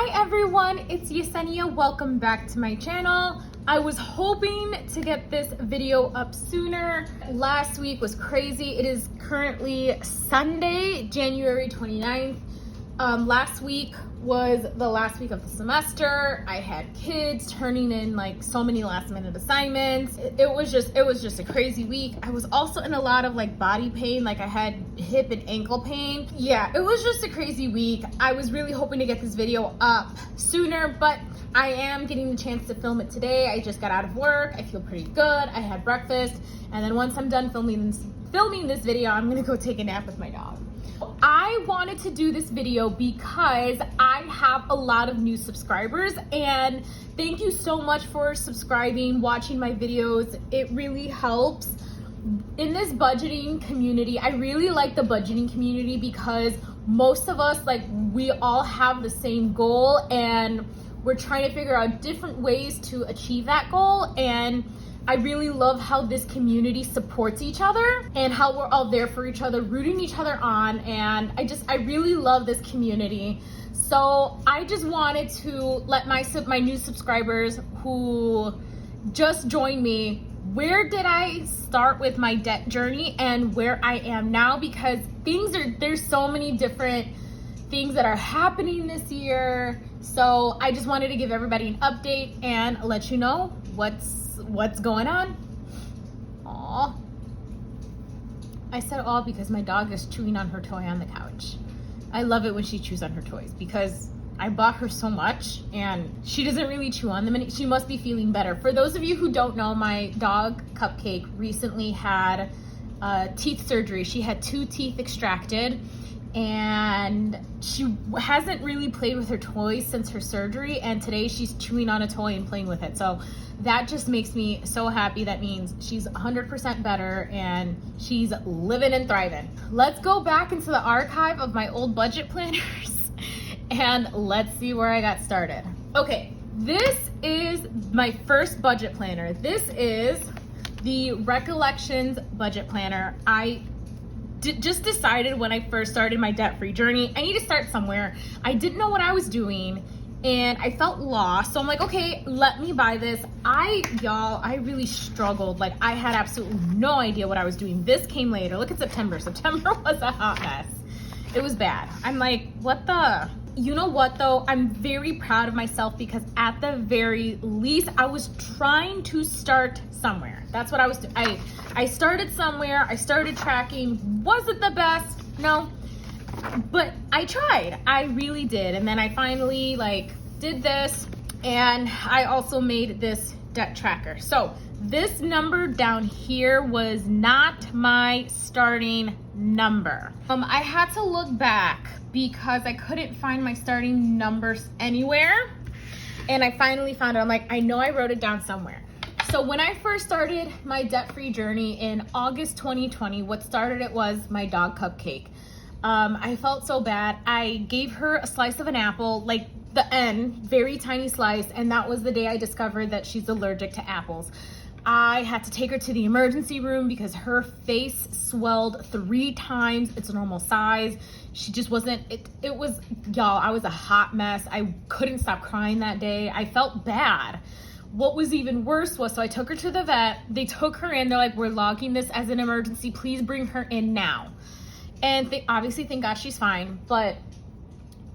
Hi everyone, it's Yessenia. Welcome back to my channel. I was hoping to get this video up sooner. Last week was crazy. It is currently Sunday, January 29th. Last week was the last week of the semester. I had kids turning in like so many last minute assignments. It was just a crazy week. I was also in a lot of like body pain, like I had hip and ankle pain. Yeah, it was just a crazy week. I was really hoping to get this video up sooner, but I am getting the chance to film it today. I just got out of work. I feel pretty good. I had breakfast, and then once I'm done filming this video, I'm gonna go take a nap with my dog. I wanted to do this video because I have a lot of new subscribers, and thank you so much for subscribing, watching my videos. It really helps. In this budgeting community, I really like the budgeting community because most of us, like, we all have the same goal and we're trying to figure out different ways to achieve that goal. And I really love how this community supports each other and how we're all there for each other, rooting each other on. And I really love this community. So I just wanted to let my new subscribers who just joined me, where did I start with my debt journey and where I am now, because there's so many different things that are happening this year. So I just wanted to give everybody an update and let you know what's going on. Aw. I said aw because my dog is chewing on her toy on the couch. I love it when she chews on her toys because I bought her so much and she doesn't really chew on them, and she must be feeling better. For those of you who don't know, my dog Cupcake recently had teeth surgery. She had 2 teeth extracted, and she hasn't really played with her toys since her surgery, and today she's chewing on a toy and playing with it. So that just makes me so happy. That means she's 100% better and she's living and thriving. Let's go back into the archive of my old budget planners and let's see where I got started. Okay, this is my first budget planner. This is the Recollections budget planner. I just decided when I first started my debt-free journey, I need to start somewhere. I didn't know what I was doing and I felt lost. So I'm like, okay, let me buy this. I really struggled. Like, I had absolutely no idea what I was doing. This came later. Look at September. September was a hot mess. It was bad. I'm like, what the? You know what though? I'm very proud of myself because at the very least, I was trying to start somewhere. That's what I was doing. I started somewhere. I started tracking. Was it the best? No. But I tried. I really did. And then I finally did this, and I also made this debt tracker. So this number down here was not my starting number. I had to look back because I couldn't find my starting numbers anywhere. And I finally found it. I'm like, I know I wrote it down somewhere. So when I first started my debt-free journey in August 2020, what started it was my dog Cupcake. I felt so bad. I gave her a slice of an apple, like the end, very tiny slice, and that was the day I discovered that she's allergic to apples. I had to take her to the emergency room because her face swelled 3 times its normal size. She just wasn't, it was, y'all, I was a hot mess. I couldn't stop crying that day. I felt bad. What was even worse was, so I took her to the vet. They took her in. They're like, we're logging this as an emergency. Please bring her in now. And they obviously, thank God she's fine. But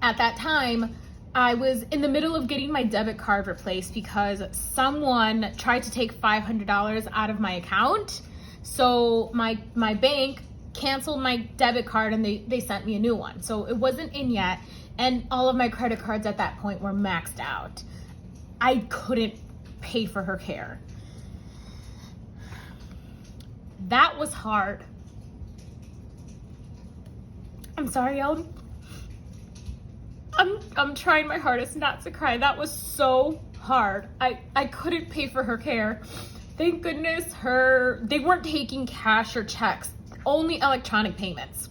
at that time, I was in the middle of getting my debit card replaced because someone tried to take $500 out of my account. So my bank canceled my debit card and they sent me a new one. So it wasn't in yet. And all of my credit cards at that point were maxed out. I couldn't pay for her care. That was hard. I'm sorry, I'm trying my hardest not to cry. That was so hard. I couldn't pay for her care. Thank goodness they weren't taking cash or checks, only electronic payments.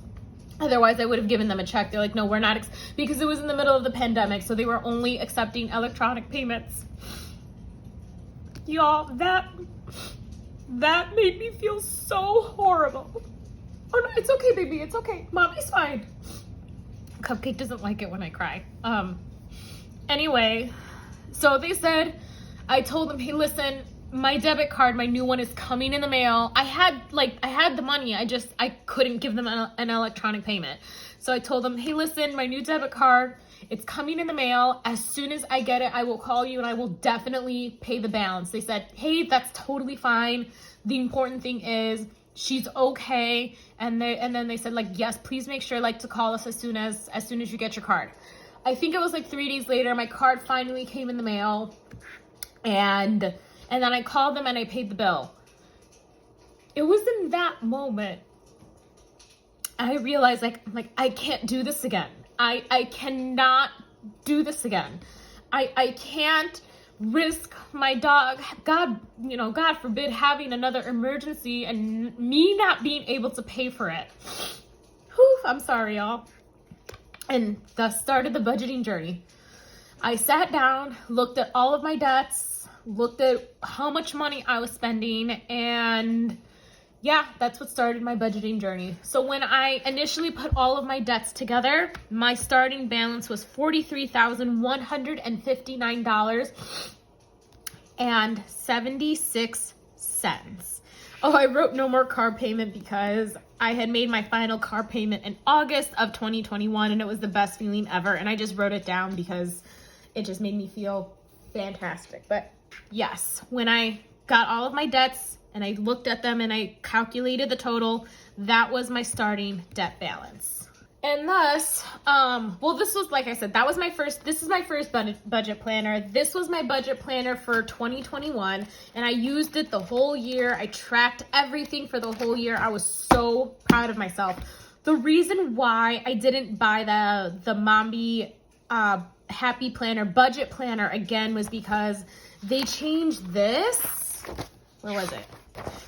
Otherwise I would have given them a check. They're like, no, we're not, because it was in the middle of the pandemic. So they were only accepting electronic payments. Y'all, that made me feel so horrible. Oh no, it's okay, baby, it's okay. Mommy's fine. Cupcake doesn't like it when I cry. Anyway, so they said, I told them, hey, listen, my debit card, my new one is coming in the mail. I had the money. I couldn't give them an electronic payment. So I told them, hey, listen, my new debit card, it's coming in the mail. As soon as I get it, I will call you and I will definitely pay the balance. They said, hey, that's totally fine. The important thing is she's okay. And then they said, like, yes, please make sure, like, to call us as soon as you get your card. I think it was like 3 days later, my card finally came in the mail, and then I called them and I paid the bill. It was in that moment I realized, like I can't do this again. I cannot do this again. I can't risk my dog, God forbid, having another emergency and me not being able to pay for it. Whew, I'm sorry, y'all. And thus started the budgeting journey. I sat down, looked at all of my debts, looked at how much money I was spending, and yeah, that's what started my budgeting journey. So when I initially put all of my debts together, my starting balance was $43,159.76. Oh, I wrote no more car payment because I had made my final car payment in August of 2021, and it was the best feeling ever. And I just wrote it down because it just made me feel fantastic. But yes, when I got all of my debts and I looked at them and I calculated the total, that was my starting debt balance. And thus, this was, like I said, this is my first budget planner. This was my budget planner for 2021, and I used it the whole year. I tracked everything for the whole year. I was so proud of myself. The reason why I didn't buy the Mombi Happy Planner budget planner again was because they changed this. Where was it?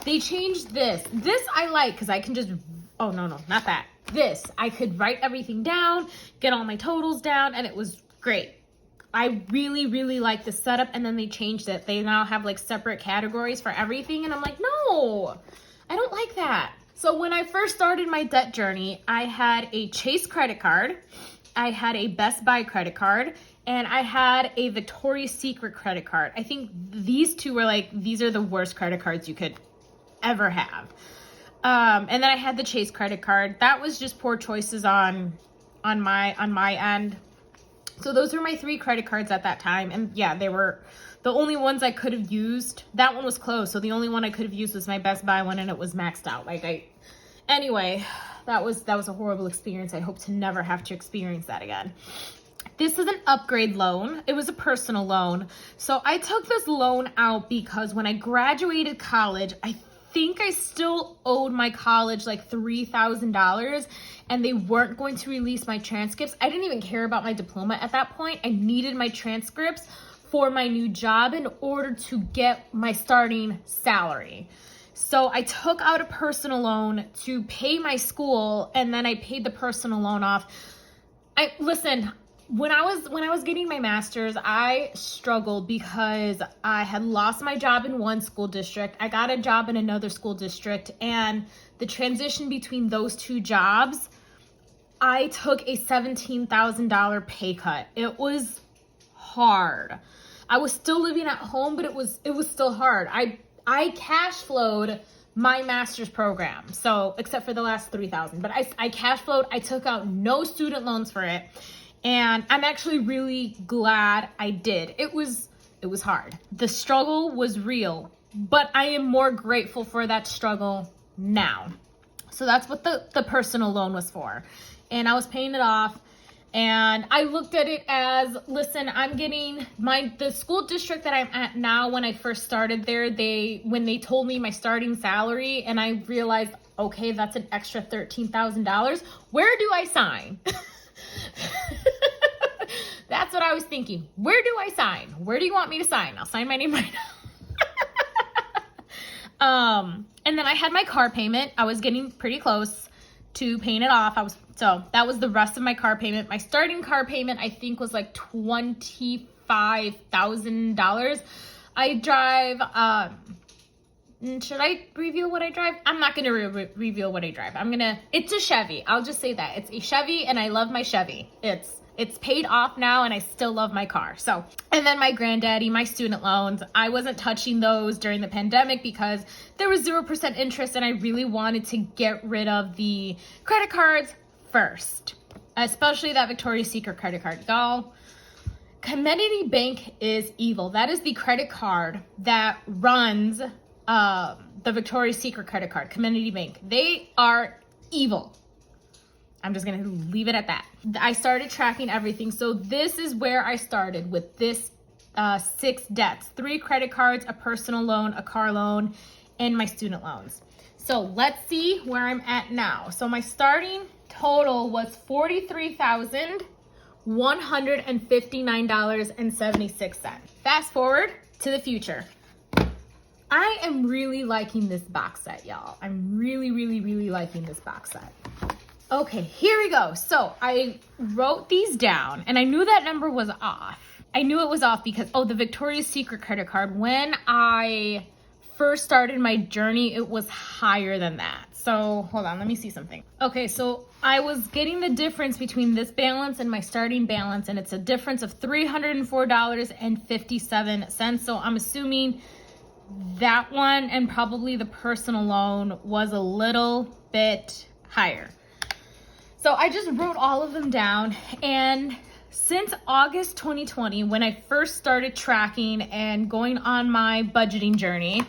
They changed this. This I like because I can just, oh, no, not that. This, I could write everything down, get all my totals down, and it was great. I really, really like the setup, and then they changed it. They now have like separate categories for everything, and I'm like, no, I don't like that. So when I first started my debt journey, I had a Chase credit card, I had a Best Buy credit card, and I had a Victoria's Secret credit card. I think these two were these are the worst credit cards you could ever have. And then I had the Chase credit card. That was just poor choices on my end. So those were my 3 credit cards at that time. And yeah, they were the only ones I could have used. That one was closed. So the only one I could have used was my Best Buy one, and it was maxed out. Anyway, that was a horrible experience. I hope to never have to experience that again. This is an upgrade loan. It was a personal loan. So I took this loan out because when I graduated college, I think I still owed my college like $3,000, and they weren't going to release my transcripts. I didn't even care about my diploma at that point. I needed my transcripts for my new job in order to get my starting salary. So I took out a personal loan to pay my school, and then I paid the personal loan off. When I was getting my master's, I struggled because I had lost my job in one school district. I got a job in another school district, and the transition between those 2 jobs, I took a $17,000 pay cut. It was hard. I was still living at home, but it was still hard. I cash flowed my master's program. So except for the last $3,000, but I cash flowed. I took out no student loans for it. And I'm actually really glad I did. It was hard. The struggle was real, but I am more grateful for that struggle now. So that's what the personal loan was for. And I was paying it off, and I looked at it as, listen, I'm getting the school district that I'm at now. When I first started there, when they told me my starting salary, and I realized, okay, that's an extra $13,000. Where do I sign? That's what I was thinking. Where do I sign? Where do you want me to sign? I'll sign my name right now. And then I had my car payment. I was getting pretty close to paying it off. So that was the rest of my car payment. My starting car payment, I think, was like $25,000. I drive, should I reveal what I drive? I'm not going to reveal what I drive. It's a Chevy. I'll just say that. It's a Chevy, and I love my Chevy. It's It's paid off now and I still love my car. So, and then my granddaddy, my student loans, I wasn't touching those during the pandemic because there was 0% interest and I really wanted to get rid of the credit cards first, especially that Victoria's Secret credit card. Y'all, Community Bank is evil. That is the credit card that runs the Victoria's Secret credit card, Community Bank. They are evil. I'm just gonna leave it at that. I started tracking everything. So this is where I started with this 6 debts, 3 credit cards, a personal loan, a car loan, and my student loans. So let's see where I'm at now. So my starting total was $43,159.76. Fast forward to the future. I am really liking this box set, y'all. I'm really liking this box set. Okay, here we go. So I wrote these down and I knew that number was off. I knew it was off because, the Victoria's Secret credit card, when I first started my journey, it was higher than that. So hold on, let me see something. Okay, so I was getting the difference between this balance and my starting balance, and it's a difference of $304.57. So I'm assuming that one and probably the personal loan was a little bit higher. So I just wrote all of them down, and since August 2020, when I first started tracking and going on my budgeting journey,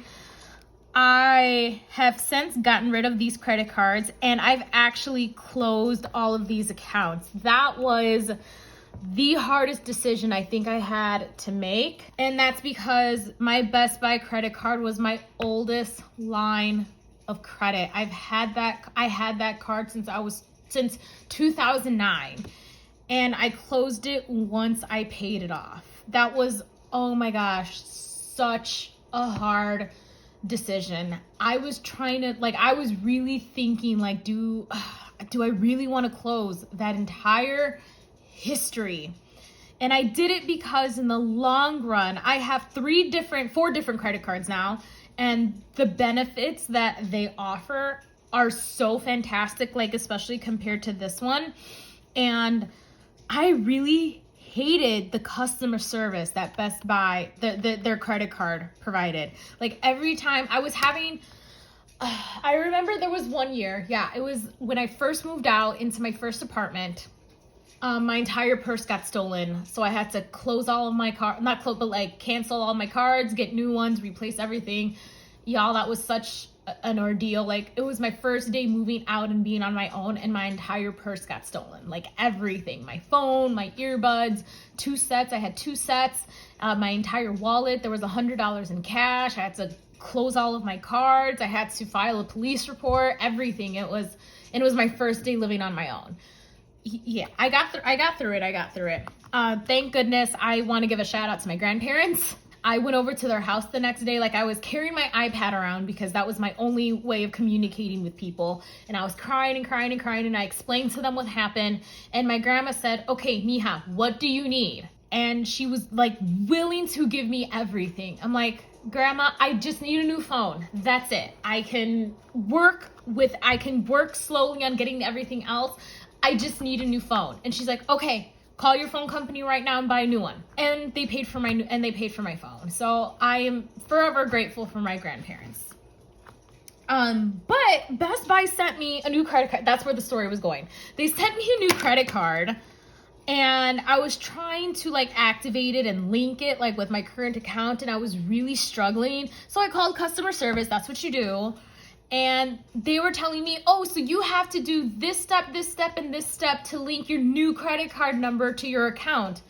I have since gotten rid of these credit cards and I've actually closed all of these accounts. That was the hardest decision I think I had to make. And that's because my Best Buy credit card was my oldest line of credit. I had that card since 2009. And I closed it once I paid it off. That was, oh my gosh, such a hard decision. I was really thinking, like, do I really want to close that entire history? And I did it because in the long run, I have 4 different credit cards now, and the benefits that they offer are so fantastic, like especially compared to this one. And I really hated the customer service that Best Buy, their credit card provided. Like every time I was having, I remember there was one year, it was when I first moved out into my first apartment. My entire purse got stolen, so I had to close all of my cancel all my cards, get new ones, replace everything. Y'all, that was such an ordeal. Like, it was my first day moving out and being on my own, and my entire purse got stolen. Like everything, my phone, my earbuds, 2 sets. I had 2 sets. My entire wallet. There was $100 in cash. I had to close all of my cards. I had to file a police report. Everything. It was my first day living on my own. Yeah, I got through it. Thank goodness. I want to give a shout out to my grandparents. I went over to their house the next day. Like, I was carrying my iPad around because that was my only way of communicating with people. And I was crying. And I explained to them what happened. And my grandma said, okay, mija, what do you need? And she was like willing to give me everything. I'm like, Grandma, I just need a new phone. That's it. I can work slowly on getting everything else. I just need a new phone. And she's like, okay, call your phone company right now and buy a new one. And they paid for my phone. So I am forever grateful for my grandparents. But Best Buy sent me a new credit card. That's where the story was going. They sent me a new credit card, and I was trying to like activate it and link it like with my current account, and I was really struggling. So I called customer service. That's what you do. And they were telling me, oh, so you have to do this step, and this step to link your new credit card number to your account.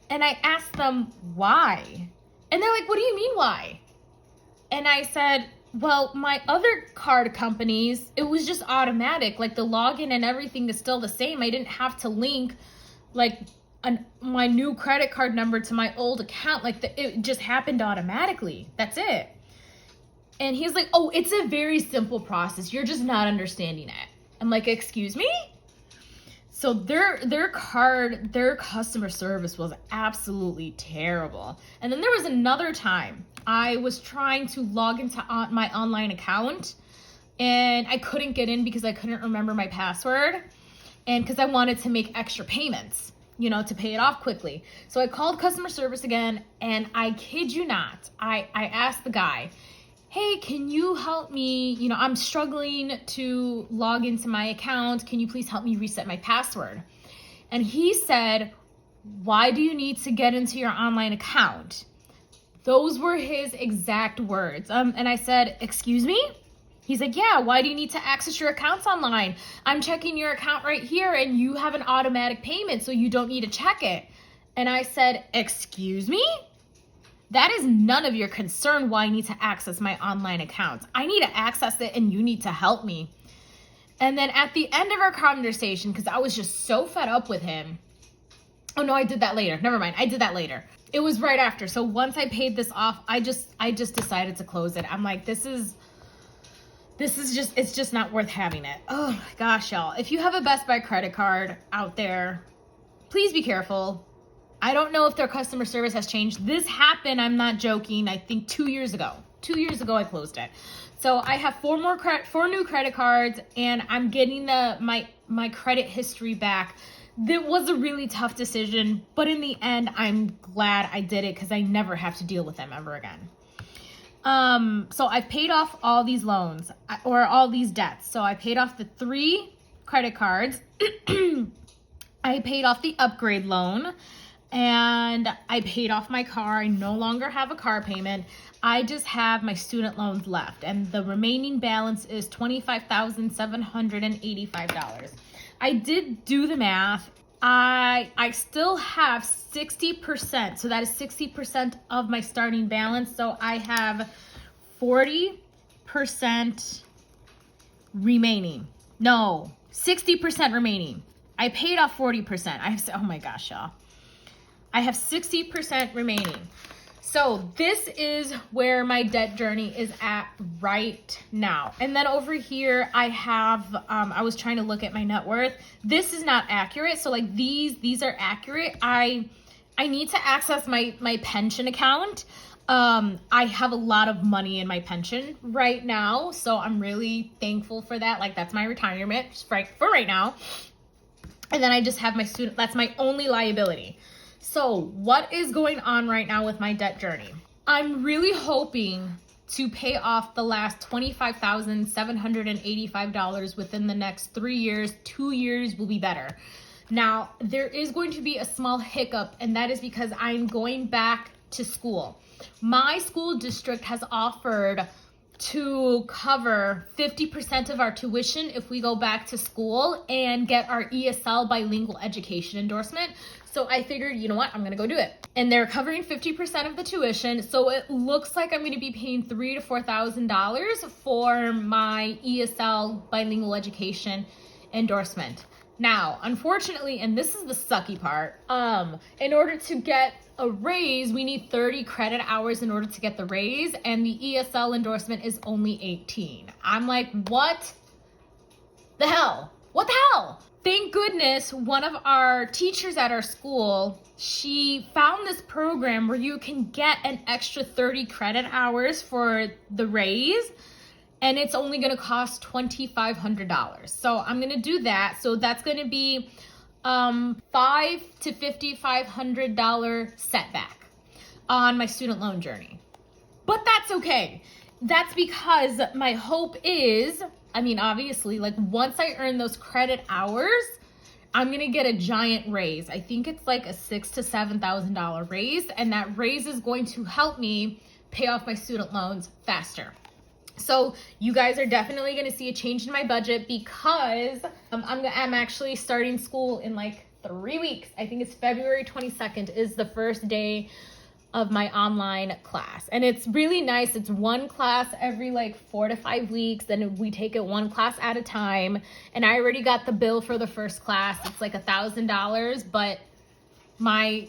And I asked them why. And they're like, what do you mean why? And I said, well, my other card companies, it was just automatic. Like the login and everything is still the same. I didn't have to link like my new credit card number to my old account. Like it just happened automatically. That's it. And he's like, oh, it's a very simple process. You're just not understanding it. I'm like, excuse me? So their customer service was absolutely terrible. And then there was another time I was trying to log into my online account, and I couldn't get in because I couldn't remember my password, and because I wanted to make extra payments. to pay it off quickly. So I called customer service again, and I kid you not, I asked the guy, hey, can you help me? I'm struggling to log into my account. Can you please help me reset my password? And he said, why do you need to get into your online account? Those were his exact words. And I said, excuse me? He's like, yeah, why do you need to access your accounts online? I'm checking your account right here and you have an automatic payment, so you don't need to check it. And I said, excuse me? That is none of your concern why I need to access my online accounts. I need to access it and you need to help me. And then at the end of our conversation, because I was just so fed up with him. Oh no, I did that later. Never mind. I did that later. It was right after. So once I paid this off, I just decided to close it. I'm like, it's just not worth having it. Oh my gosh, y'all. If you have a Best Buy credit card out there, please be careful. I don't know if their customer service has changed. This happened, I'm not joking, I think 2 years ago. 2 years ago I closed it. So I have four new credit cards, and I'm getting my credit history back. That was a really tough decision, but in the end, I'm glad I did it because I never have to deal with them ever again. So I paid off all these loans or all these debts. So I paid off the 3 credit cards. I paid off the upgrade loan, and I paid off my car. I no longer have a car payment. I just have my student loans left, and the remaining balance is $25,785. I did do the math. I still have 60%, so that is 60% of my starting balance. So I have 40% remaining. No, 60% remaining. I paid off 40%. Oh my gosh, y'all. I have 60% remaining. So this is where my debt journey is at right now. And then over here, I have, I was trying to look at my net worth. This is not accurate. So like these are accurate. I need to access my pension account. I have a lot of money in my pension right now. So I'm really thankful for that. Like that's my retirement for right now. And then I just have my student, that's my only liability. So what is going on right now with my debt journey? I'm really hoping to pay off the last $25,785 within the next 3 years. 2 years will be better. Now, there is going to be a small hiccup, and that is because I'm going back to school. My school district has offered to cover 50% of our tuition if we go back to school and get our ESL bilingual education endorsement. So I figured, you know what, I'm gonna go do it. And they're covering 50% of the tuition. So it looks like I'm gonna be paying $3,000 to $4,000 for my ESL bilingual education endorsement. Now, unfortunately, and this is the sucky part, in order to get a raise, we need 30 credit hours in order to get the raise, and the ESL endorsement is only 18. I'm like, what the hell? What the hell? Thank goodness one of our teachers at our school, she found this program where you can get an extra 30 credit hours for the raise, and it's only going to cost $2,500. So I'm going to do that. So that's going to be $500 to $5,500 setback on my student loan journey. But that's okay. That's because my hope is, I mean, obviously, like once I earn those credit hours, I'm going to get a giant raise. I think it's like a $6,000 to $7,000 raise, and that raise is going to help me pay off my student loans faster. So you guys are definitely going to see a change in my budget because I'm actually starting school in like 3 weeks. I think it's February 22nd is the first day of my online class. And it's really nice. It's one class every like 4 to 5 weeks. Then we take it one class at a time. And I already got the bill for the first class. It's like $1,000, but my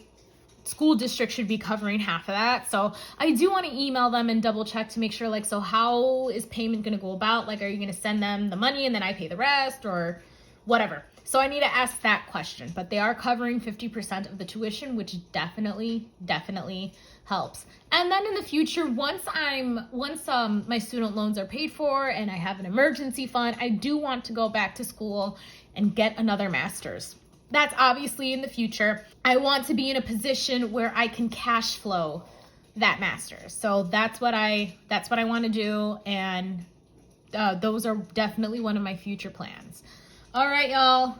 school district should be covering half of that. So I do want to email them and double check to make sure, like, so how is payment going to go about? Like, are you going to send them the money and then I pay the rest or whatever? So I need to ask that question, but they are covering 50% of the tuition, which definitely helps. And then in the future, once my student loans are paid for and I have an emergency fund, I do want to go back to school and get another master's. that's obviously in the future. I want to be in a position where I can cash flow that master's. So that's what I want to do, and those are definitely one of my future plans. All right, y'all.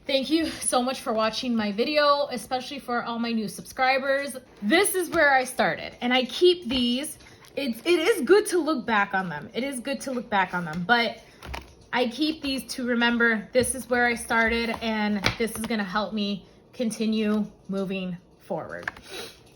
Thank you so much for watching my video, especially for all my new subscribers. This is where I started, and I keep these. It is good to look back on them. It is good to look back on them, but I keep these to remember this is where I started, and this is gonna help me continue moving forward.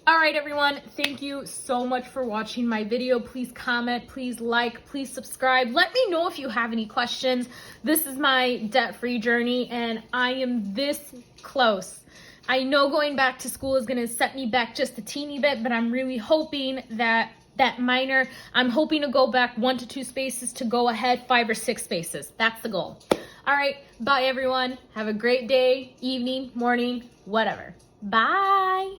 All right, everyone, thank you so much for watching my video. Please comment, please like, please subscribe. Let me know if you have any questions. This is my debt-free journey, and I am this close. I know going back to school is gonna set me back just a teeny bit, but I'm really hoping that minor, I'm hoping to go back 1 to 2 spaces to go ahead 5 or 6 spaces. That's the goal. All right, bye everyone. Have a great day, evening, morning, whatever. Bye.